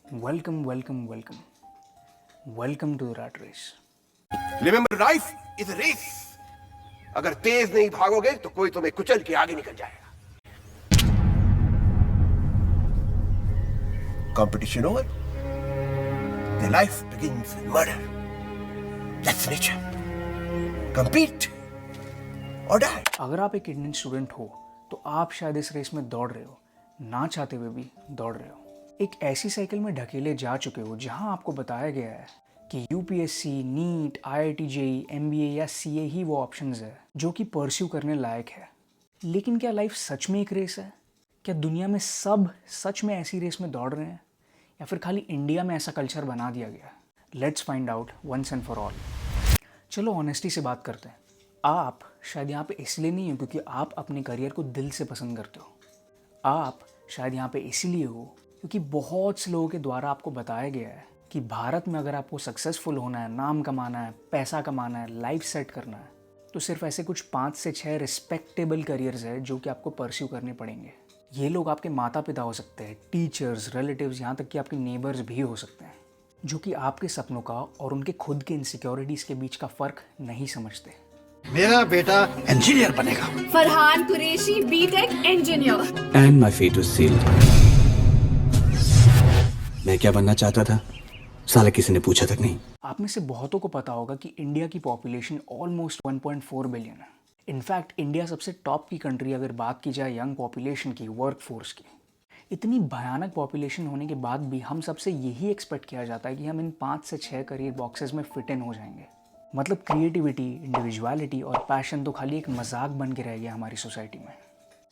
Welcome, welcome, welcome. Welcome to the rat race. Remember, life is a race. अगर तेज नहीं भागोगे तो कोई तुम्हें कुचल के आगे निकल जाएगा. Competition over. Their life begins with murder. That's nature. Compete or die. अगर आप एक इंडियन स्टूडेंट हो तो आप शायद इस रेस में दौड़ रहे हो, ना चाहते हुए भी दौड़ रहे हो. एक ऐसी साइकिल में ढकेले जा चुके हो जहां आपको बताया गया है कि UPSC, NEET, IIT JEE, MBA या सीए ही वो ऑप्शंस है जो कि परस्यू करने लायक है. लेकिन क्या लाइफ सच में एक रेस है? क्या दुनिया में सब सच में ऐसी रेस में दौड़ रहे हैं या फिर खाली इंडिया में ऐसा कल्चर बना दिया गया? Let's find out once and for all. चलो ऑनेस्टी से बात करते हैं. आप शायद यहाँ पे इसलिए नहीं हो क्योंकि आप अपने करियर को दिल से पसंद करते हो. आप शायद यहाँ पे इसीलिए हो क्योंकि बहुत से लोगों के द्वारा आपको बताया गया है कि भारत में अगर आपको सक्सेसफुल होना है, नाम कमाना है, पैसा कमाना है, लाइफ सेट करना है, तो सिर्फ ऐसे कुछ 5 से 6 रिस्पेक्टेबल करियर्स है जो कि आपको परस्यू करने पड़ेंगे. ये लोग आपके माता पिता हो सकते हैं, टीचर्स, रिलेटिव्स, यहाँ तक कि आपके नेबर्स भी हो सकते हैं जो कि आपके सपनों का और उनके खुद के इनसिक्योरिटीज़ के बीच का फ़र्क नहीं समझते. मेरा बेटा इंजीनियर बनेगा. Farhan Qureshi BTech engineer. And my fate was sealed. मैं क्या बनना चाहता था साला किसी ने पूछा तक नहीं. आप में से बहुतों को पता होगा कि इंडिया की पॉपुलेशन ऑलमोस्ट 1.4 बिलियन है. इनफैक्ट इंडिया सबसे टॉप की कंट्री अगर बात की जाए यंग पॉपुलेशन की, वर्क फोर्स की. इतनी भयानक पॉपुलेशन होने के बाद भी हम सबसे यही एक्सपेक्ट किया जाता है कि हम इन 5 से 6 करियर बॉक्सेस में फिट इन हो जाएंगे. मतलब क्रिएटिविटी, इंडिविजुअलिटी और पैशन तो खाली एक मजाक बन के रह गया हमारी सोसाइटी में.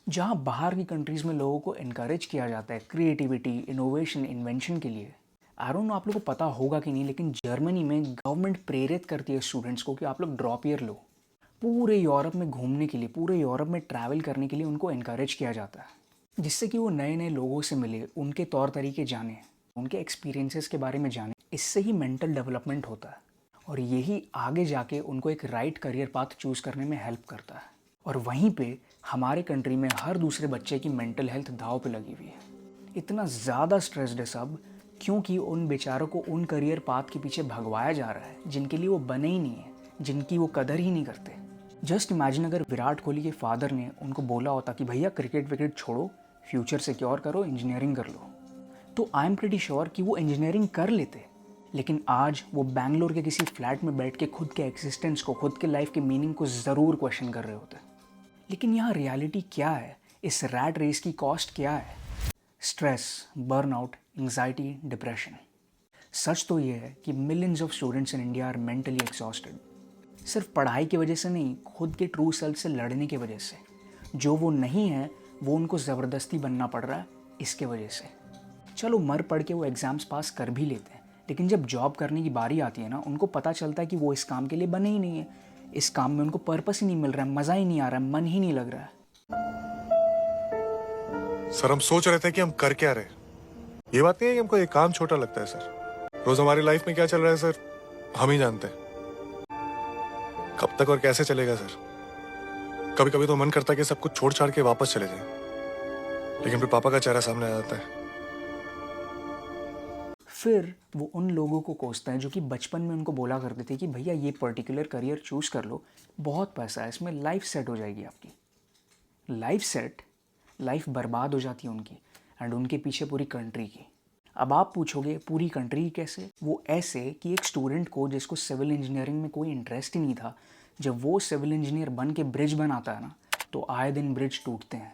जहाँ बाहर की कंट्रीज़ में लोगों को इनकरेज किया जाता है क्रिएटिविटी, इनोवेशन, इन्वेंशन के लिए. आई डोंट नो आप लोगों को पता होगा कि नहीं, लेकिन जर्मनी में गवर्नमेंट प्रेरित करती है स्टूडेंट्स को कि आप लोग ड्रॉप ईयर लो. पूरे यूरोप में घूमने के लिए, पूरे यूरोप में ट्रैवल करने के लिए उनको इनकरेज किया जाता है जिससे कि वो नए नए लोगों से मिले, उनके तौर तरीके जाने, उनके एक्सपीरियंसेस के बारे में जाने. इससे ही मेंटल डेवलपमेंट होता है और यही आगे जाके उनको एक राइट करियर पाथ चूज़ करने में हेल्प करता है. और वहीं पे हमारे कंट्री में हर दूसरे बच्चे की मेंटल हेल्थ दांव पे लगी हुई है. इतना ज़्यादा स्ट्रेस्ड है सब क्योंकि उन बेचारों को उन करियर पाथ के पीछे भगवाया जा रहा है जिनके लिए वो बने ही नहीं है, जिनकी वो कदर ही नहीं करते. जस्ट इमेजिन अगर विराट कोहली के फादर ने उनको बोला होता कि भैया क्रिकेट विकेट छोड़ो, फ्यूचर सिक्योर करो, इंजीनियरिंग कर लो, तो आई एम प्रीटी श्योर कि वो इंजीनियरिंग कर लेते. लेकिन आज वो बैंगलोर के किसी फ्लैट में बैठ के खुद के एग्जिस्टेंस को, खुद के लाइफ के मीनिंग को ज़रूर क्वेश्चन कर रहे होते. लेकिन यहाँ रियलिटी क्या है? इस रैट रेस की कॉस्ट क्या है? Stress, burnout, anxiety, depression. सच तो ये है कि millions of students in India are mentally exhausted. सिर्फ पढ़ाई की वजह से नहीं, खुद के ट्रू सेल्फ से लड़ने की वजह से. जो वो नहीं है वो उनको ज़बरदस्ती बनना पड़ रहा है इसके वजह से. चलो मर पढ़ के वो एग्ज़ाम्स पास कर भी लेते हैं, लेकिन जब जॉब करने की बारी आती है ना, उनको पता चलता है कि वो इस काम के लिए बने ही नहीं है. इस काम में उनको पर्पस ही नहीं मिल रहा है, मज़ा ही नहीं आ रहा है, मन ही नहीं लग रहा है. सर हम सोच रहे थे कि हम कर क्या रहे. ये बात नहीं है कि हमको ये काम छोटा लगता है सर. रोज हमारी लाइफ में क्या चल रहा है सर हम ही जानते हैं. कब तक और कैसे चलेगा सर. कभी कभी तो मन करता है कि सब कुछ छोड़ छाड़ के वापस चले जाए, लेकिन फिर पापा का चेहरा सामने आ जाता है. फिर वो उन लोगों को कोसता है जो कि बचपन में उनको बोला करते थे कि भैया ये पर्टिकुलर करियर चूज़ कर लो, बहुत पैसा है इसमें, लाइफ सेट हो जाएगी आपकी. लाइफ सेट, लाइफ बर्बाद हो जाती है उनकी एंड उनके पीछे पूरी कंट्री की. अब आप पूछोगे पूरी कंट्री कैसे? वो ऐसे कि एक स्टूडेंट को जिसको सिविल इंजीनियरिंग में कोई इंटरेस्ट ही नहीं था, जब वो सिविल इंजीनियर बन के ब्रिज बनाता है ना, तो आए दिन ब्रिज टूटते हैं,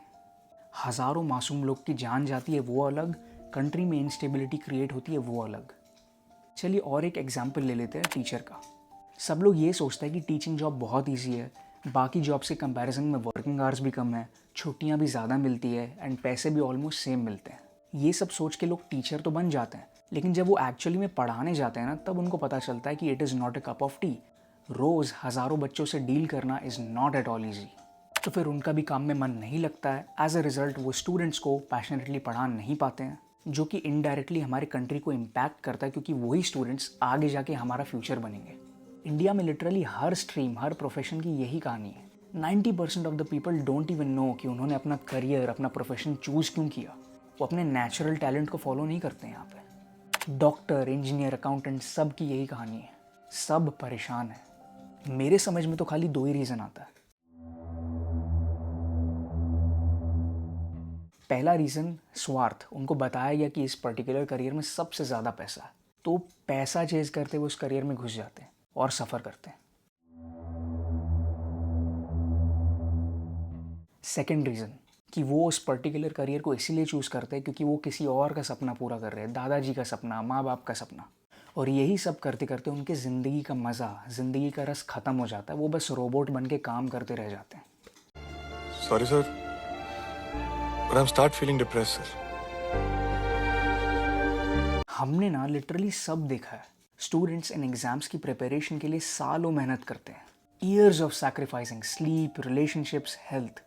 हज़ारों मासूम लोग की जान जाती है, वो अलग. कंट्री में इंस्टेबिलिटी क्रिएट होती है, वो अलग. चलिए और एक एग्जाम्पल ले लेते हैं टीचर का. सब लोग ये सोचते हैं कि टीचिंग जॉब बहुत ईजी है, बाकी जॉब से कंपैरिजन में वर्किंग आवर्स भी कम है, छुट्टियां भी ज़्यादा मिलती है एंड पैसे भी ऑलमोस्ट सेम मिलते हैं. ये सब सोच के लोग टीचर तो बन जाते हैं, लेकिन जब वो एक्चुअली में पढ़ाने जाते हैं ना, तब उनको पता चलता है कि it is not a cup of tea. रोज़ हज़ारों बच्चों से डील करना is not at all easy. तो फिर उनका भी काम में मन नहीं लगता है. एज अ रिज़ल्ट वो स्टूडेंट्स को पैशनेटली पढ़ा नहीं पाते हैं, जो कि इनडायरेक्टली हमारे कंट्री को इम्पैक्ट करता है क्योंकि वही स्टूडेंट्स आगे जाके हमारा फ्यूचर बनेंगे. इंडिया में लिटरली हर स्ट्रीम, हर प्रोफेशन की यही कहानी है. 90% of the people don't even know कि उन्होंने अपना करियर, अपना प्रोफेशन चूज़ क्यों किया. वो अपने नेचुरल टैलेंट को फॉलो नहीं करते हैं यहाँ पे. डॉक्टर, इंजीनियर, अकाउंटेंट, सब की यही कहानी है। सब परेशान है। मेरे समझ में तो खाली दो ही रीज़न आता है। पहला रीज़न स्वार्थ। उनको बताया गया कि इस पर्टिकुलर करियर में सबसे ज़्यादा पैसा है, तो पैसा चेज करते हुए उस करियर में घुस जाते हैं और सफ़र करते हैं। सेकेंड रीज़न कि वो उस पर्टिकुलर करियर को इसीलिए चूज़ करते हैं क्योंकि वो किसी और का सपना पूरा कर रहे हैं, दादाजी का सपना, माँ बाप का सपना। और यही सब करते करते उनके ज़िंदगी का मज़ा, ज़िंदगी का रस ख़त्म हो जाता है। वो बस रोबोट बन के काम करते रह जाते हैं। Sorry sir, but I am start feeling depressed sir. हमने ना लिटरली सब देखा है। स्टूडेंट्स इन एग्ज़ाम्स की प्रिपरेशन के लिए सालों मेहनत करते हैं, years of sacrificing sleep, relationships, health.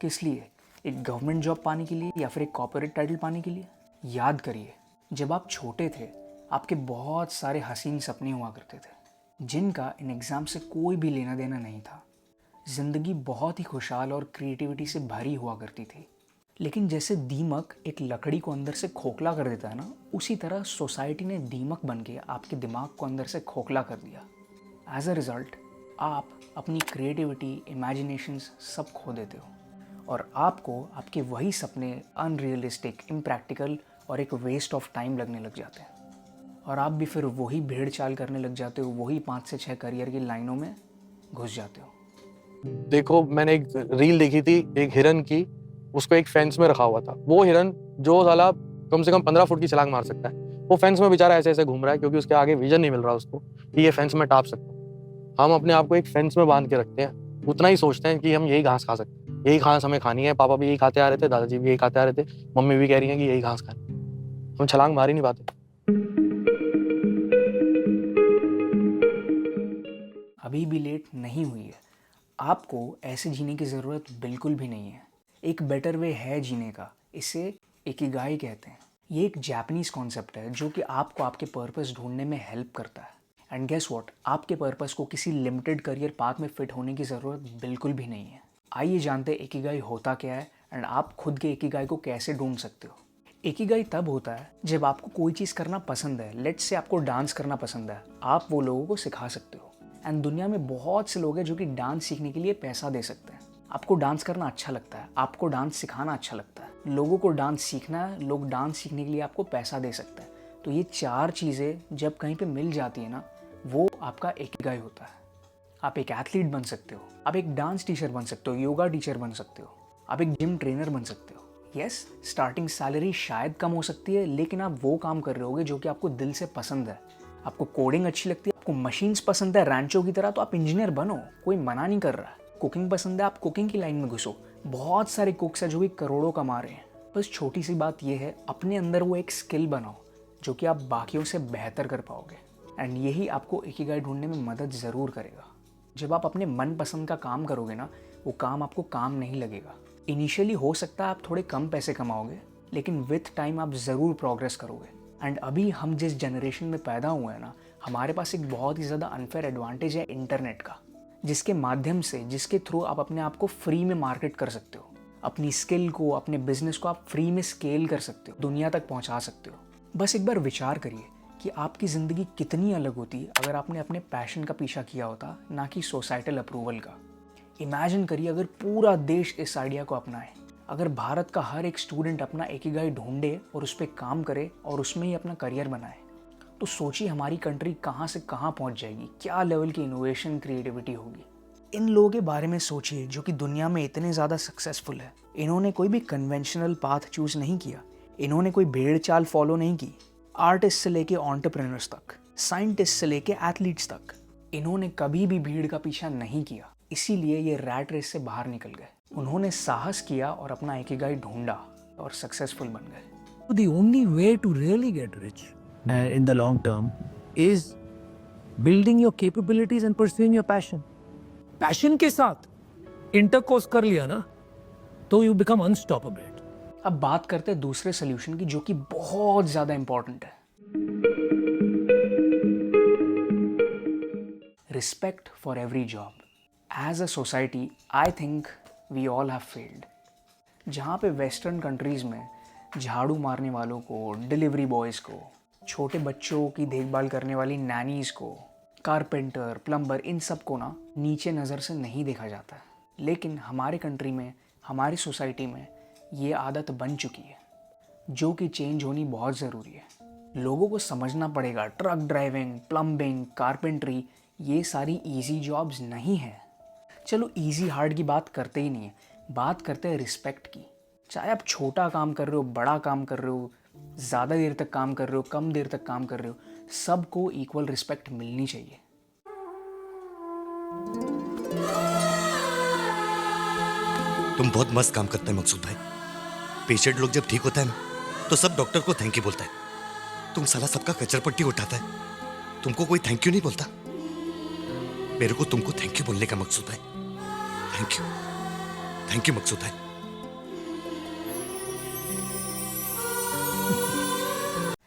किस लिए? एक गवर्नमेंट जॉब पाने के लिए या फिर एक कॉर्पोरेट टाइटल पाने के लिए? याद करिए, जब आप छोटे थे आपके बहुत सारे हसीन सपने हुआ करते थे जिनका इन एग्ज़ाम से कोई भी लेना देना नहीं था। ज़िंदगी बहुत ही खुशहाल और क्रिएटिविटी से भरी हुआ करती थी। लेकिन जैसे दीमक एक लकड़ी को अंदर से खोखला कर देता है ना, उसी तरह सोसाइटी ने दीमक बन के आपके दिमाग को अंदर से खोखला कर दिया। एज अ रिज़ल्ट आप अपनी क्रिएटिविटी, इमेजिनेशंस सब खो देते हो और आपको आपके वही सपने अनरियलिस्टिक, इम्प्रैक्टिकल और एक वेस्ट ऑफ टाइम लगने लग जाते हैं। और आप भी फिर वही भेड़ चाल करने लग जाते हो, वही 5 से 6 करियर की लाइनों में घुस जाते हो। देखो, मैंने एक रील देखी थी एक हिरन की, उसको एक फेंस में रखा हुआ था। वो हिरन जो साला कम से कम 15 फुट की छलांग मार सकता है, वो फेंस में बेचारा ऐसे ऐसे घूम रहा है क्योंकि उसके आगे विजन नहीं मिल रहा उसको कि ये फेंस में टाप सकता है। हम अपने आप को एक फेंस में बांध के रखते हैं, उतना ही सोचते हैं कि हम यही घास खा सकते हैं, यही घास हमें खानी है। पापा भी यही खाते आ रहे थे, दादाजी भी यही खाते आ रहे थे, मम्मी भी कह रही है कि यही घास खानी। हम छलांग मार ही नहीं पाते। अभी भी लेट नहीं हुई है। आपको ऐसे जीने की ज़रूरत बिल्कुल भी नहीं है। एक बेटर वे है जीने का, इसे इकिगाई कहते हैं। ये एक जापानीज़ कॉन्सेप्ट है जो कि आपको आपके पर्पस ढूंढने में हेल्प करता है। एंड गेस व्हाट, आपके पर्पस को किसी लिमिटेड करियर पाथ में फिट होने की ज़रूरत बिल्कुल भी नहीं है। आइए जानते हैं इकिगाई होता क्या है एंड आप खुद के इकिगाई को कैसे ढूंढ सकते हो। इकिगाई तब होता है जब आपको कोई चीज़ करना पसंद है। लेट्स से आपको डांस करना पसंद है, आप वो लोगों को सिखा सकते हो। एंड दुनिया में बहुत से लोग हैं जो कि डांस सीखने के लिए पैसा दे सकते हैं। आपको डांस करना अच्छा लगता है, आपको डांस सिखाना अच्छा लगता है, लोगों को डांस सीखना है, लोग डांस सीखने के लिए आपको पैसा दे सकते हैं। तो ये 4 चीज़ें जब कहीं पे मिल जाती है ना, वो आपका इकिगाई होता है। आप एक एथलीट बन सकते हो, आप एक डांस टीचर बन सकते हो, योगा टीचर बन सकते हो, आप एक जिम ट्रेनर बन सकते हो। यस, स्टार्टिंग सैलरी शायद कम हो सकती है, लेकिन आप वो काम कर रहे होगे जो कि आपको दिल से पसंद है। आपको कोडिंग अच्छी लगती है, आपको मशीन्स पसंद है रैंचो की तरह, तो आप इंजीनियर बनो, कोई मना नहीं कर रहा। कुकिंग पसंद है, आप कुकिंग की लाइन में घुसो। बहुत सारे कुक्स हैं जो कि करोड़ों कमा रहे हैं। बस छोटी सी बात यह है, अपने अंदर वो एक स्किल बनाओ जो कि आप बाकियों से बेहतर कर पाओगे। एंड यही आपको इकिगाई ढूंढने में मदद ज़रूर करेगा। जब आप अपने मनपसंद का काम करोगे ना, वो काम आपको काम नहीं लगेगा। इनिशियली हो सकता है आप थोड़े कम पैसे कमाओगे, लेकिन विथ टाइम आप ज़रूर प्रोग्रेस करोगे। एंड अभी हम जिस जनरेशन में पैदा हुए हैं ना, हमारे पास एक बहुत ही ज़्यादा अनफेयर एडवांटेज है इंटरनेट का, जिसके माध्यम से, जिसके थ्रू आप अपने आप को फ्री में मार्केट कर सकते हो। अपनी स्किल को, अपने बिजनेस को आप फ्री में स्केल कर सकते हो, दुनिया तक पहुंचा सकते हो। बस एक बार विचार करिए कि आपकी ज़िंदगी कितनी अलग होती अगर आपने अपने पैशन का पीछा किया होता, ना कि सोसाइटल अप्रूवल का। इमेजिन करिए अगर पूरा देश इस आइडिया को अपनाए, अगर भारत का हर एक स्टूडेंट अपना इकिगाई ढूंढे और उस पर काम करे और उसमें ही अपना करियर बनाए, तो सोचिए हमारी कंट्री कहाँ से कहाँ पहुँच जाएगी, क्या लेवल की इनोवेशन, क्रिएटिविटी होगी। इन लोगों के बारे में सोचिए जो कि दुनिया में इतने ज़्यादा सक्सेसफुल है। इन्होंने कोई भी कन्वेंशनल पाथ चूज़ नहीं किया, इन्होंने कोई भेड़ चाल फॉलो नहीं की। आर्टिस्ट से लेके एंटरप्रेन्योर्स तक, साइंटिस्ट से लेके एथलीट्स तक, इन्होंने कभी भी भीड़ का पीछा नहीं किया। इसीलिए ये रैट रेस से बाहर निकल गए। उन्होंने साहस किया और अपना इकिगाई ढूंढा और सक्सेसफुल बन गए। The only way to really get rich in the long term is building your capabilities and pursuing your passion. Passion के साथ intercourse कर लिया ना, तो you become unstoppable. अब बात करते हैं दूसरे सोल्यूशन की, जो कि बहुत ज़्यादा इंपॉर्टेंट है। Respect for every job. As a society I think we all have failed. जहाँ पे वेस्टर्न कंट्रीज़ में झाड़ू मारने वालों को, डिलीवरी बॉयज़ को छोटे बच्चों की देखभाल करने वाली नैनीज को, कारपेंटर, प्लम्बर, इन सब को ना नीचे नज़र से नहीं देखा जाता है। लेकिन हमारे कंट्री में, हमारी सोसाइटी में ये आदत बन चुकी है, जो कि चेंज होनी बहुत ज़रूरी है। लोगों को समझना पड़ेगा ट्रक ड्राइविंग, प्लम्बिंग, कारपेंट्री ये सारी इजी जॉब्स नहीं है। चलो इजी हार्ड की बात करते ही नहीं है, बात करते हैं रिस्पेक्ट की। चाहे आप छोटा काम कर रहे हो, बड़ा काम कर रहे हो, ज़्यादा देर तक काम कर रहे हो, कम देर तक काम कर रहे हो, सबको इक्वल रिस्पेक्ट मिलनी चाहिए। तुम बहुत मस्त काम करते हैं मकसूद भाई। पेशेंट लोग जब ठीक होता है ना तो सब डॉक्टर को थैंक यू बोलता है। तुम साला सबका कचर पट्टी उठाता है, तुमको कोई थैंक यू नहीं बोलता। मेरे को तुमको थैंक यू बोलने का मकसूद भाई। थैंक यू मकसूद भाई।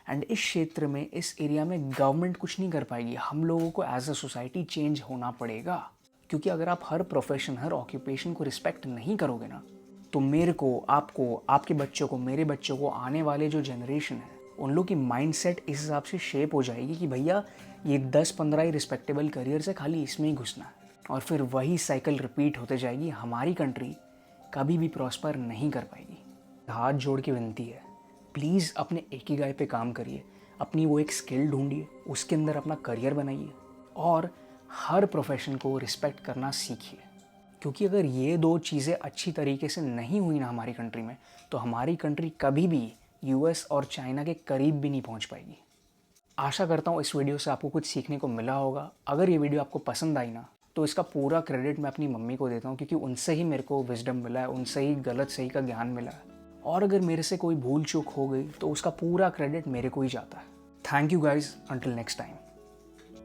एंड इस क्षेत्र में, इस एरिया में गवर्नमेंट कुछ नहीं कर पाएगी। हम लोगों को एज अ सोसाइटी चेंज होना पड़ेगा, क्योंकि अगर आप हर प्रोफेशन, हर ऑक्यूपेशन को रिस्पेक्ट नहीं करोगे ना, तो मेरे को, आपको, आपके बच्चों को, मेरे बच्चों को, आने वाले जो जनरेशन है, उन लोग की माइंडसेट इस हिसाब से शेप हो जाएगी कि भैया ये 10-15 ही रिस्पेक्टेबल करियर से खाली इसमें ही घुसना है, और फिर वही साइकिल रिपीट होते जाएगी। हमारी कंट्री कभी भी प्रॉस्पर नहीं कर पाएगी। हाथ जोड़ के विनती है, प्लीज़ अपने इकिगाई पे काम करिए, अपनी वो एक स्किल ढूंढिए, उसके अंदर अपना करियर बनाइए और हर प्रोफेशन को रिस्पेक्ट करना सीखिए। क्योंकि अगर ये दो चीज़ें अच्छी तरीके से नहीं हुई ना हमारी कंट्री में, तो हमारी कंट्री कभी भी यूएस और चाइना के करीब भी नहीं पहुंच पाएगी। आशा करता हूँ इस वीडियो से आपको कुछ सीखने को मिला होगा। अगर ये वीडियो आपको पसंद आई ना, तो इसका पूरा क्रेडिट मैं अपनी मम्मी को देता हूँ, क्योंकि उनसे ही मेरे को विजडम मिला है, उनसे ही गलत सही का ज्ञान मिला है। और अगर मेरे से कोई भूल चूक हो गई तो उसका पूरा क्रेडिट मेरे को ही जाता है। Thank you guys, until next time.